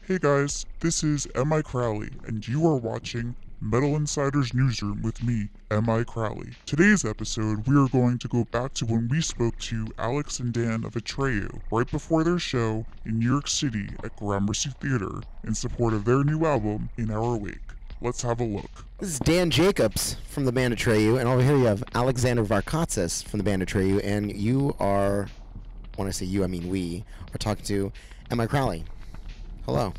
Hey guys, this is M.I Crowley, and you are watching Metal Insider's Newsroom with me, M.I Crowley. Today's episode, we are going to go back to when we spoke to Alex and Dan of Atreyu right before their show in New York City at Gramercy Theatre in support of their new album, In Our Wake. Let's have a look. This is Dan Jacobs from the band Atreyu, and over here you have Alexander Varkatzas from the band Atreyu, and you are, when I say you, I mean we, are talking to M.I Crowley. Hello.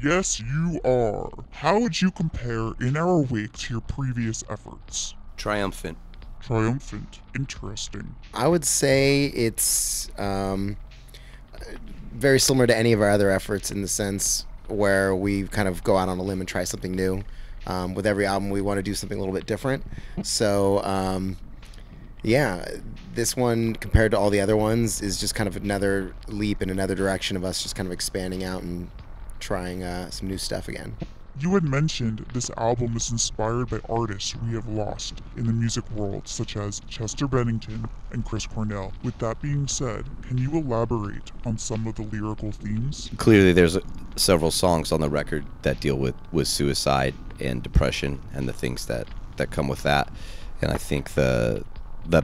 Yes, you are. How would you compare In Our Wake to your previous efforts? Triumphant. Triumphant. Interesting. I would say it's very similar to any of our other efforts in the sense where we kind of go out on a limb and try something new. With every album, we want to do something a little bit different. So, yeah, this one, compared to all the other ones, is just kind of another leap in another direction of us just kind of expanding out and trying some new stuff again. You had mentioned this album is inspired by artists we have lost in the music world, such as Chester Bennington and Chris Cornell. With that being said, can you elaborate on some of the lyrical themes? Clearly, there's several songs on the record that deal with suicide and depression and the things that come with that. And I think the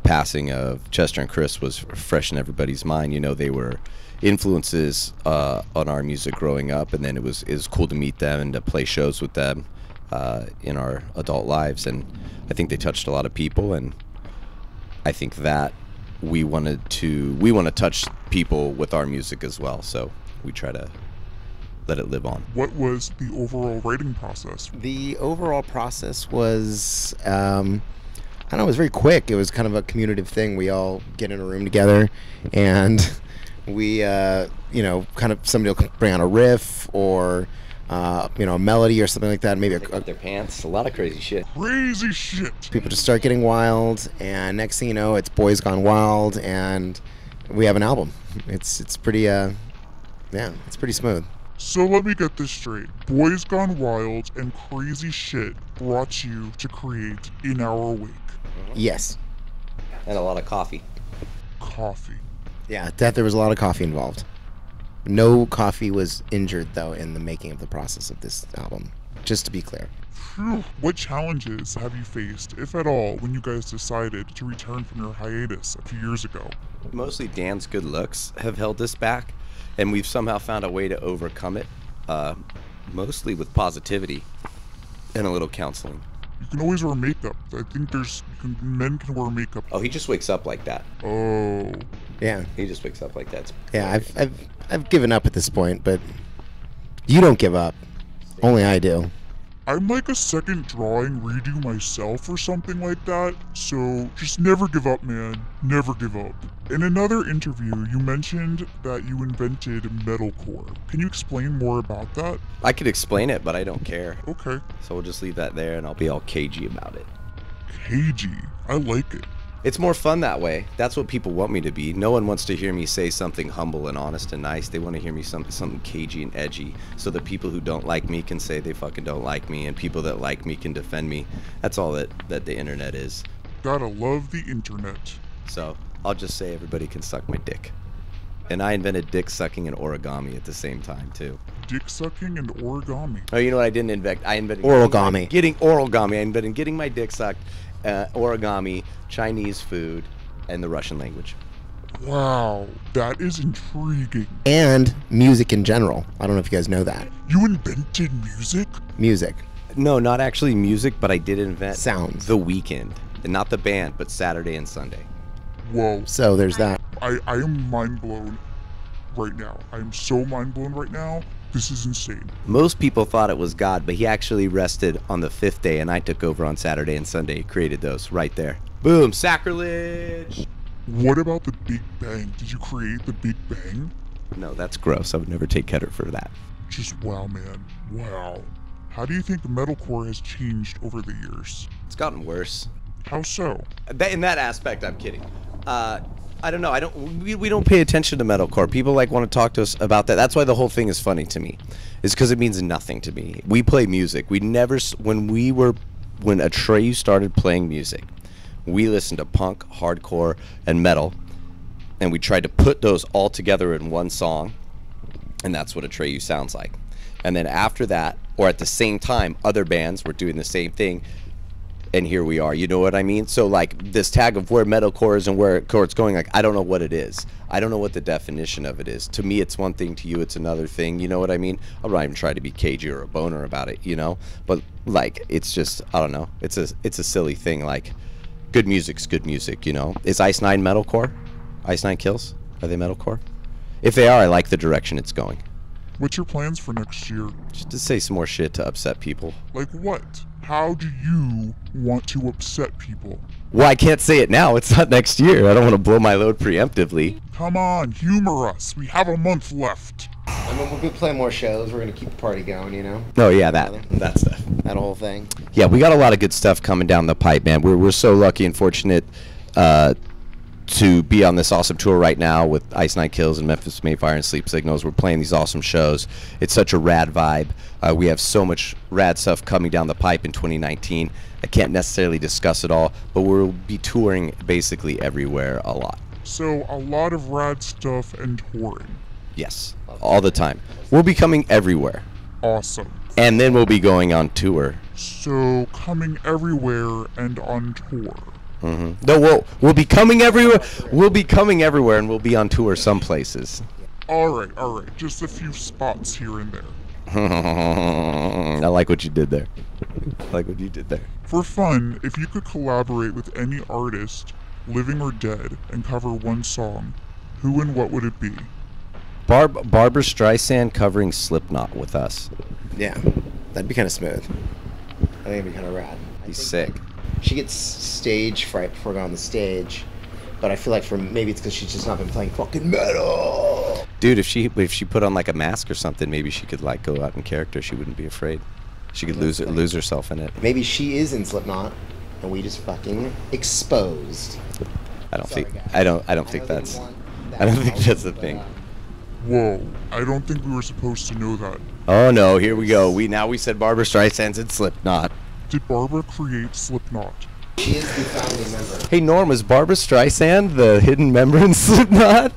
passing of Chester and Chris was fresh in everybody's mind. You know, they were influences on our music growing up, and then it was cool to meet them and to play shows with them in our adult lives. And I think they touched a lot of people, and I think that we want to touch people with our music as well, so we try to let it live on. What was the overall writing process? The overall process was I don't know, it was very quick. It was kind of a communicative thing. We all get in a room together, and we, you know, kind of somebody will bring on a riff or, you know, a melody or something like that. Maybe Take off their pants. A lot of crazy shit. Crazy shit. People just start getting wild, and next thing you know, it's Boys Gone Wild, and we have an album. It's pretty, yeah, it's pretty smooth. So let me get this straight. Boys Gone Wild and Crazy Shit brought you to create In Our Wake. Yes. And a lot of coffee. Coffee. Yeah, there was a lot of coffee involved. No coffee was injured, though, in the making of the process of this album, just to be clear. Phew. What challenges have you faced, if at all, when you guys decided to return from your hiatus a few years ago? Mostly Dan's good looks have held us back, and we've somehow found a way to overcome it, mostly with positivity and a little counseling. You can always wear makeup. I think men can wear makeup. Oh, he just wakes up like that. Oh. Yeah. He just wakes up like that. Yeah, I've given up at this point, but you don't give up. Only I do. I'm like a second drawing redo myself or something like that, so just never give up, man. Never give up. In another interview, you mentioned that you invented metalcore. Can you explain more about that? I could explain it, but I don't care. Okay. So we'll just leave that there, and I'll be all cagey about it. Cagey. I like it. It's more fun that way. That's what people want me to be. No one wants to hear me say something humble and honest and nice. They want to hear me something cagey and edgy, so that people who don't like me can say they fucking don't like me, and people that like me can defend me. That's all that the internet is. Gotta love the internet. So I'll just say everybody can suck my dick. And I invented dick sucking and origami at the same time too. Dick sucking and origami. Oh, you know what I didn't invent? I invented origami. Getting origami. I invented getting my dick sucked, origami, Chinese food, and the Russian language. Wow, that is intriguing. And music in general. I don't know if you guys know that. You invented music? Music. No, not actually music, but I did invent sounds. The Weeknd. And not the band, but Saturday and Sunday. Whoa. So there's that. I am mind blown right now. I am so mind blown right now. This is insane. Most people thought it was God, but he actually rested on the 5th day, and I took over on Saturday and Sunday, created those right there. Boom, sacrilege! What about the Big Bang? Did you create the Big Bang? No, that's gross. I would never take credit for that. Just wow, man. Wow. How do you think metalcore has changed over the years? It's gotten worse. How so? In that aspect, I'm kidding. I don't know. We don't pay attention to metalcore. People want to talk to us about that. That's why the whole thing is funny to me. It's because it means nothing to me. We play music. We never, when Atreyu started playing music, we listened to punk, hardcore, and metal, and we tried to put those all together in one song, and that's what Atreyu sounds like. And then after that, or at the same time, other bands were doing the same thing. And here we are, you know what I mean? So like this tag of where metalcore is and where it's going, like I don't know what it is. I don't know what the definition of it is. To me, it's one thing. To you, it's another thing. You know what I mean? I'm not even trying to be cagey or a boner about it, you know? But like, it's just, I don't know. It's a silly thing. Like, good music's good music, you know? Is Ice Nine metalcore? Ice Nine Kills? Are they metalcore? If they are, I like the direction it's going. What's your plans for next year? Just to say some more shit to upset people. Like what? How do you want to upset people? Well, I can't say it now. It's not next year. I don't want to blow my load preemptively. Come on, humor us. We have a month left. I mean, we'll be playing more shows. We're going to keep the party going, you know? Oh, yeah, that stuff. That whole thing. Yeah, we got a lot of good stuff coming down the pipe, man. We're so lucky and fortunate to be on this awesome tour right now with Ice Nine Kills and Memphis Mayfire and Sleep Signals. We're playing these awesome shows. It's such a rad vibe. We have so much rad stuff coming down the pipe in 2019. I can't necessarily discuss it all, but we'll be touring basically everywhere a lot. So, a lot of rad stuff and touring. Yes, all the time. We'll be coming everywhere. Awesome. And then we'll be going on tour. So, coming everywhere and on tour. Mm-hmm. No, we'll be coming everywhere. We'll be coming everywhere, and we'll be on tour some places. All right. Just a few spots here and there. I like what you did there. For fun, if you could collaborate with any artist, living or dead, and cover one song, who and what would it be? Barbra Streisand covering Slipknot with us. Yeah, that'd be kind of smooth. I think it'd be kind of rad. He's sick. She gets stage fright before going on the stage, but I feel like maybe it's because she's just not been playing fucking metal. Dude, if she put on like a mask or something, maybe she could like go out in character. She wouldn't be afraid. She could lose herself in it. Maybe she is in Slipknot, and we just fucking exposed. I don't think that's the thing. Whoa, I don't think we were supposed to know that. Oh no, here we go. We said Barbra Streisand's in Slipknot. Did Barbara create Slipknot? She is the founding member. Hey Norm, was Barbra Streisand the hidden member in Slipknot?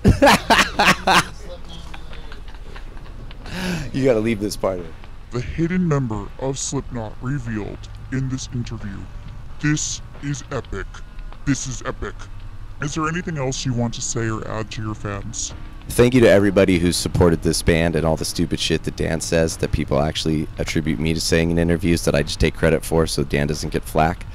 You gotta leave this part in. The hidden member of Slipknot revealed in this interview. This is epic. Is there anything else you want to say or add to your fans? Thank you to everybody who's supported this band and all the stupid shit that Dan says that people actually attribute me to saying in interviews that I just take credit for so Dan doesn't get flack.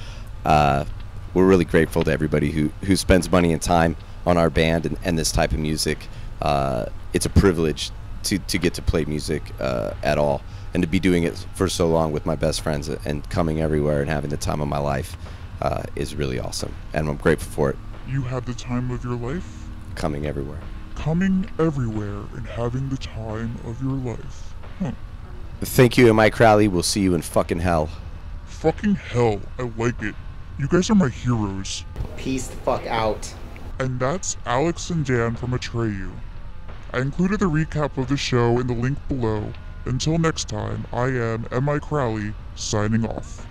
We're really grateful to everybody who spends money and time on our band and this type of music. It's a privilege to get to play music at all, and to be doing it for so long with my best friends and coming everywhere and having the time of my life is really awesome, and I'm grateful for it. You had the time of your life? Coming everywhere And having the time of your life. Huh. Thank you, M.I Crowley. We'll see you in fucking hell. Fucking hell, I like it. You guys are my heroes. Peace the fuck out. And that's Alex and Dan from Atreyu. I included the recap of the show in the link below. Until next time, I am M.I Crowley, signing off.